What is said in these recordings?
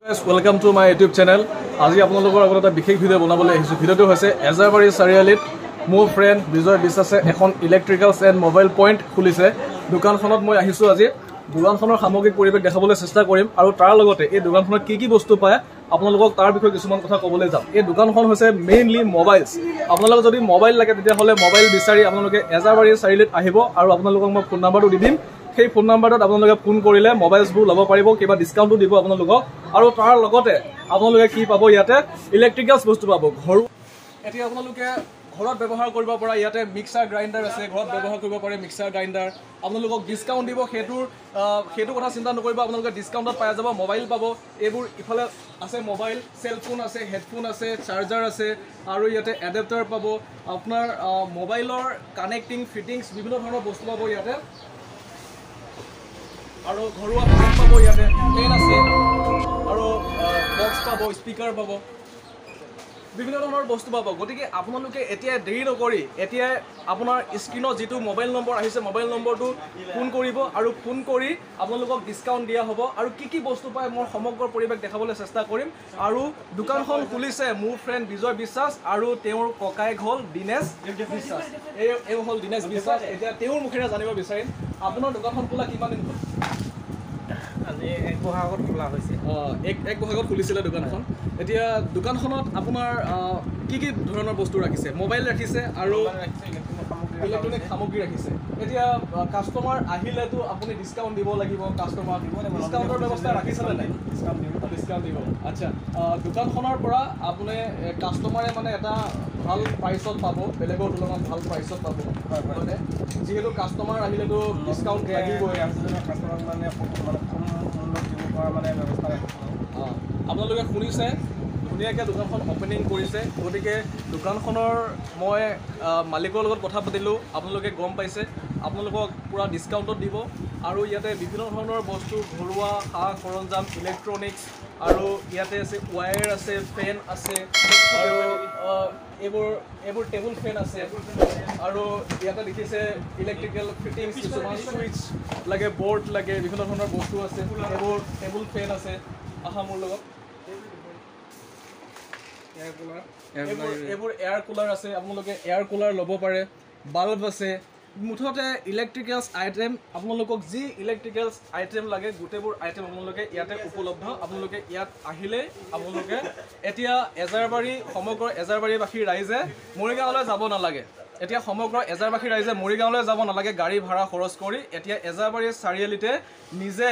Welcome to my YouTube channel. আজি আপোনালোকৰ আগত এটা বিশেষ ভিডিও বনাবলৈ আহিছো। ভিডিওটো হৈছে এজাৰবাৰী চাৰিআলিত মোৰ ফ্ৰেণ্ড বিজয় বিশ্বাসে এখন ইলেক্ট্ৰিকেলছ এণ্ড মোবাইল পইণ্ট খুলিছে। দোকানখনত মই আহিছো আজি দোকানখনৰ সামগ্ৰিক পৰিৱেশ দেখাবলৈ চেষ্টা কৰিম আৰু তাৰ লগতে এই দোকানখনত কি বস্তু পায় আপোনালোকক তাৰ বিষয়ে কিছুমান কথা ক'বলৈ যাম। এই দোকানখন হৈছে মেইনলি মোবাইলছ। আপোনালোকক যদি মোবাইল লাগে তেতিয়াহ'লে মোবাইল বিচাৰি আপোনালোকে এজাৰবাৰী চাৰিআলিত আহিব আৰু আপোনালোকক মই ফোন নাম্বাৰটো দি দিম। সেই ফোন নাম্বাৰটোত আপোনালোকে ফোন কৰিলে মোবাইলছবোৰ ল'ব পাৰিব, কিবা ডিছকাউণ্টো দিব আপোনালোকক আৰু তাৰ লগতে আপোনালোকে কি পাব ইয়াতে ইলেক্ট্ৰিকেলছ বস্তু পাব। এতিয়া আপোনালোকে ঘৰত ব্যৱহাৰ কৰিব পৰা ইয়াতে মিক্সাৰ গ্ৰাইণ্ডাৰ আছে, ঘৰত ব্যৱহাৰ কৰিব পাৰে মিক্সাৰ গ্ৰাইণ্ডাৰ। আপোনালোকক ডিছকাউণ্ট দিব, সেইটো কথা চিন্তা নকৰিব, আপোনালোকে ডিছকাউণ্টত পাই যাব। মোবাইল পাব, এইবোৰ ইফালে আছে মোবাইল, চেলফোন আছে, হেডফোন আছে, চাৰ্জাৰ আছে আৰু ইয়াতে এডাপ্টাৰ পাব। আপোনাৰ মোবাইলৰ কানেক্টিং ফিটিংছ বিভিন্ন ধৰণৰ বস্তু পাব ইয়াতে আৰু ঘৰুৱা ফেন পাব, ইয়াতে ফেন আছে আৰু বক্স পাব, স্পিকাৰ পাব, বিভিন্ন ধৰণৰ বস্তু পাব। গতিকে আপোনালোকে এতিয়া দেৰি নকৰি এতিয়াই আপোনাৰ স্ক্ৰীণত যিটো মোবাইল নম্বৰ আহিছে মোবাইল নম্বৰটো ফোন কৰিব আৰু ফোন কৰি আপোনালোকক ডিছকাউণ্ট দিয়া হ'ব আৰু কি বস্তু পায় মই সমগ্ৰ পৰিৱেশ দেখাবলৈ চেষ্টা কৰিম। আৰু দোকানখন খুলিছে মোৰ ফ্ৰেণ্ড বিজয় বিশ্বাস আৰু তেওঁৰ ককায়েক হ'ল দীনেশ বিশ্বাস। এই হ'ল দীনেশ বিশ্বাস। এতিয়া তেওঁৰ মুখেৰে জানিব বিচাৰিম আপোনাৰ দোকানখন খোলা কিমান দিন হ'ল? আজি এক বহাগত খোলা হৈছে। এক বহাগত খুলিছিলে দোকানখন। এতিয়া দোকানখনত আপোনাৰ কি ধৰণৰ বস্তু ৰাখিছে? মোবাইল ৰাখিছে আৰু ইলেক্ট্ৰনিক সামগ্ৰী ৰাখিছে। এতিয়া কাষ্টমাৰ আহিলেতো আপুনি ডিছকাউণ্ট দিব লাগিব। কাষ্টমাৰ ডিছকাউণ্টৰ ব্যৱস্থা ৰাখিছেনে নাই? ডিছকাউণ্ট দিব। আচ্ছা, দোকানখনৰ পৰা আপুনি কাষ্টমাৰে মানে এটা ভাল প্ৰাইচত পাব, বেলেগৰ তুলনাত ভাল প্ৰাইচত পাব। মানে যিহেতু কাষ্টমাৰ আহিলেতো ডিছকাউণ্ট লাগিবই। কাষ্টমাৰক মানে কম মূল্যত দিব পৰা মানে ব্যৱস্থা আপোনালোকে শুনিছে, ধুনীয়াকৈ দোকানখন অপেনিং কৰিছে। গতিকে দোকানখনৰ মই মালিকৰ লগত কথা পাতিলোঁ, আপোনালোকে গম পাইছে আপোনালোকক পূৰা ডিছকাউণ্টত দিব আৰু ইয়াতে বিভিন্ন ধৰণৰ বস্তু, ঘৰুৱা সা সৰঞ্জাম, ইলেক্ট্ৰনিক্স আৰু ইয়াতে আছে ৱায়াৰ আছে, ফেন আছে আৰু এইবোৰ টেবুল ফেন আছে আৰু ইয়াতে দেখিছে ইলেক্ট্ৰিকেল ফিটিংছ, কিছুমান ছুইচ লাগে, বৰ্ড লাগে, বিভিন্ন ধৰণৰ বস্তু আছে। এইবোৰ টেবুল ফেন আছে। আহা মোৰ লগত। এইবোৰ এয়াৰ কুলাৰ আছে, আপোনালোকে এয়াৰ কুলাৰ ল'ব পাৰে। বাল্ব আছে, মুঠতে ইলেক্ট্ৰিকেলছ আইটেম, আপোনালোকক যি ইলেক্ট্ৰিকেলছ আইটেম লাগে গোটেইবোৰ আইটেম আপোনালোকে ইয়াতে উপলব্ধ। আপোনালোকে ইয়াত আহিলেই আপোনালোকে এতিয়া সমগ্ৰ এজাৰবাৰীবাসী ৰাইজে মৰিগাঁৱলৈ যাব নালাগে। এতিয়া সমগ্ৰ এজাৰবাসী ৰাইজে মৰিগাঁৱলৈ যাব নালাগে গাড়ী ভাড়া খৰচ কৰি। এতিয়া এজাৰবাৰী চাৰিআলিতে নিজে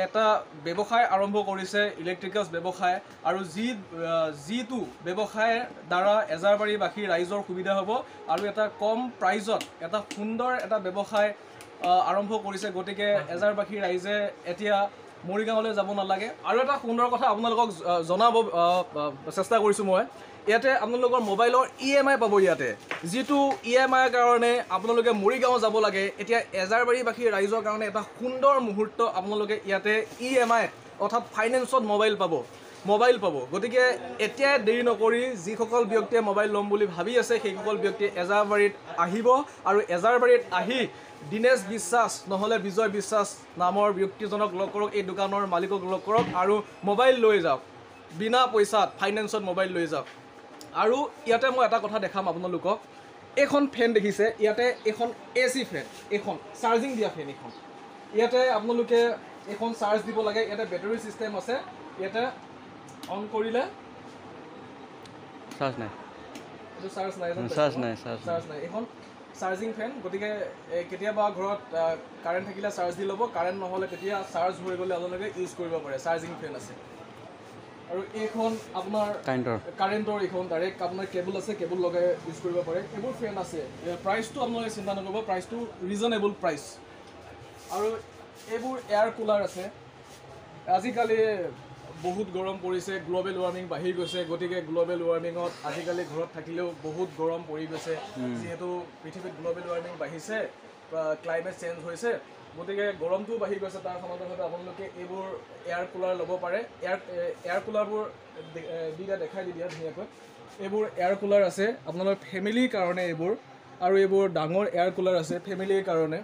এটা ব্যৱসায় আৰম্ভ কৰিছে, ইলেক্ট্ৰিকেলছ ব্যৱসায়, আৰু যিটো ব্যৱসায়ৰ দ্বাৰা এজাৰবাৰীবাসী ৰাইজৰ সুবিধা হ'ব আৰু এটা কম প্ৰাইজত এটা সুন্দৰ এটা ব্যৱসায় আৰম্ভ কৰিছে। গতিকে এজাৰবাসী ৰাইজে এতিয়া মৰিগাঁৱলৈ যাব নালাগে। আৰু এটা সুন্দৰ কথা আপোনালোকক জনাব চেষ্টা কৰিছোঁ মই, ইয়াতে আপোনালোকৰ মোবাইলৰ EMI পাব। ইয়াতে যিটো EMIৰ কাৰণে আপোনালোকে মৰিগাঁও যাব লাগে, এতিয়া এজাৰবাৰীবাসী ৰাইজৰ কাৰণে এটা সুন্দৰ মুহূৰ্ত। আপোনালোকে ইয়াতে EMI অৰ্থাৎ ফাইনেন্সত মোবাইল পাব। গতিকে এতিয়াই দেৰি নকৰি যিসকল ব্যক্তিয়ে মোবাইল ল'ম বুলি ভাবি আছে সেইসকল ব্যক্তিয়ে এজাৰবাৰীত আহিব আৰু এজাৰবাৰীত আহি দীনেশ বিশ্বাস নহ'লে বিজয় বিশ্বাস নামৰ ব্যক্তিজনক লগ কৰক, এই দোকানৰ মালিকক লগ কৰক আৰু মোবাইল লৈ যাওক। বিনা পইচাত ফাইনেন্সত মোবাইল লৈ যাওক। আৰু ইয়াতে মই এটা কথা দেখাম আপোনালোকক, এইখন ফেন দেখিছে, ইয়াতে এইখন AC ফেন, এইখন চাৰ্জিং দিয়া ফেন। এইখন ইয়াতে আপোনালোকে এইখন চাৰ্জ দিব লাগে। ইয়াতে বেটাৰী ছিষ্টেম আছে, ইয়াতে অন কৰিলে চাৰ্জ নাই। এইখন চাৰ্জিং ফেন। গতিকে কেতিয়াবা ঘৰত কাৰেণ্ট থাকিলে চাৰ্জ দি ল'ব, কাৰেণ্ট নহ'লে তেতিয়া চাৰ্জ হৈ গ'লে আপোনালোকে ইউজ কৰিব পাৰে। চাৰ্জিং ফেন আছে। আৰু এইখন আপোনাৰ কাৰেণ্টৰ, এইখন ডাইৰেক্ট আপোনাৰ কেবল আছে, কেবল লগাই ইউজ কৰিব পাৰে। এইবোৰ ফেন আছে। প্ৰাইচটো আপোনালোকে চিন্তা নকৰিব, প্ৰাইচটো ৰিজনেবল প্ৰাইচ। আৰু এইবোৰ এয়াৰ কুলাৰ আছে। আজিকালি বহুত গৰম পৰিছে, গ্ল'বেল ৱাৰ্মিং বাঢ়ি গৈছে। গতিকে গ্ল'বেল ৱাৰ্মিঙত আজিকালি ঘৰত থাকিলেও বহুত গৰম পৰি গৈছে। যিহেতু পৃথিৱীত গ্ল'বেল ৱাৰ্মিং বাঢ়িছে, ক্লাইমেট চেঞ্জ হৈছে, গতিকে গৰমটোও বাঢ়ি গৈছে। তাৰ সমান্তৰালভাৱে আপোনালোকে এইবোৰ এয়াৰ কুলাৰ ল'ব পাৰে। এয়াৰ কুলাৰবোৰ দেখাই দি দিয়া ধুনীয়াকৈ। এইবোৰ এয়াৰ কুলাৰ আছে আপোনালোকৰ ফেমিলিৰ কাৰণে এইবোৰ, আৰু এইবোৰ ডাঙৰ এয়াৰ কুলাৰ আছে ফেমিলিৰ কাৰণে।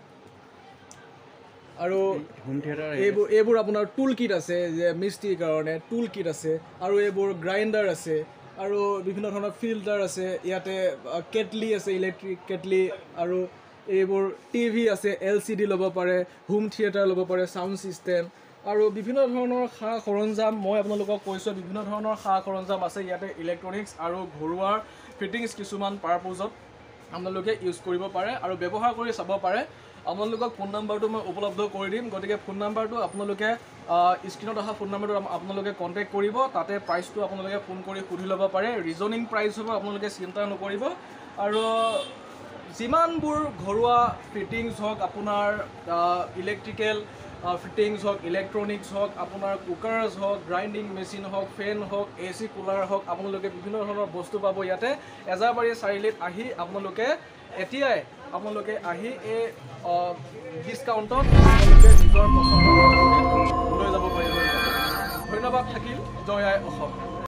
আৰু হোম থিয়েটাৰ এইবোৰ আপোনাৰ টুল কিট আছে যে মিস্ত্ৰীৰ কাৰণে টুল কিট আছে আৰু এইবোৰ গ্ৰাইণ্ডাৰ আছে আৰু বিভিন্ন ধৰণৰ ফিল্টাৰ আছে ইয়াতে কেটলি আছে ইলেক্ট্ৰিক কেটলি আৰু এইবোৰ টিভি আছে LCD ল'ব পাৰে হোম থিয়েটাৰ ল'ব পাৰে চাউণ্ড ছিষ্টেম আৰু বিভিন্ন ধৰণৰ সা সৰঞ্জাম মই আপোনালোকক কৈছোঁ বিভিন্ন ধৰণৰ সা সৰঞ্জাম আছে ইয়াতে ইলেক্ট্ৰনিক্স আৰু ঘৰুৱা ফিটিংছ কিছুমান পাৰপ'জত আপোনালোকে ইউজ কৰিব পাৰে আৰু ব্যৱহাৰ কৰি চাব পাৰে আপোনালোকক ফোন নাম্বাৰটো মই উপলব্ধ কৰি দিম গতিকে ফোন নাম্বাৰটো আপোনালোকে স্ক্ৰীনত অহা ফোন নাম্বাৰটো আপোনালোকে কণ্টেক্ট কৰিব তাতে প্ৰাইচটো আপোনালোকে ফোন কৰি সুধি ল'ব পাৰে ৰিজনিং প্ৰাইচ হ'ব আপোনালোকে চিন্তা নকৰিব আৰু যিমানবোৰ ঘৰুৱা ফিটিংছ হওক আপোনাৰ ইলেক্ট্ৰিকেল ফিটিংছ হওক ইলেক্ট্ৰনিক্স হওক আপোনাৰ কুকাৰ্ছ হওক গ্ৰাইণ্ডিং মেচিন হওক ফেন হওক AC কুলাৰ হওক আপোনালোকে বিভিন্ন ধৰণৰ বস্তু পাব ইয়াতে এজাবাৰী চাৰিআলিত আহি আপোনালোকে এতিয়াই আপোনালোকে আহি এই ডিছকাউণ্টত আপোনালোকে নিজৰ পচন্দৰ লৈ যাব পাৰিব ধন্যবাদ থাকিল জয় আই অসম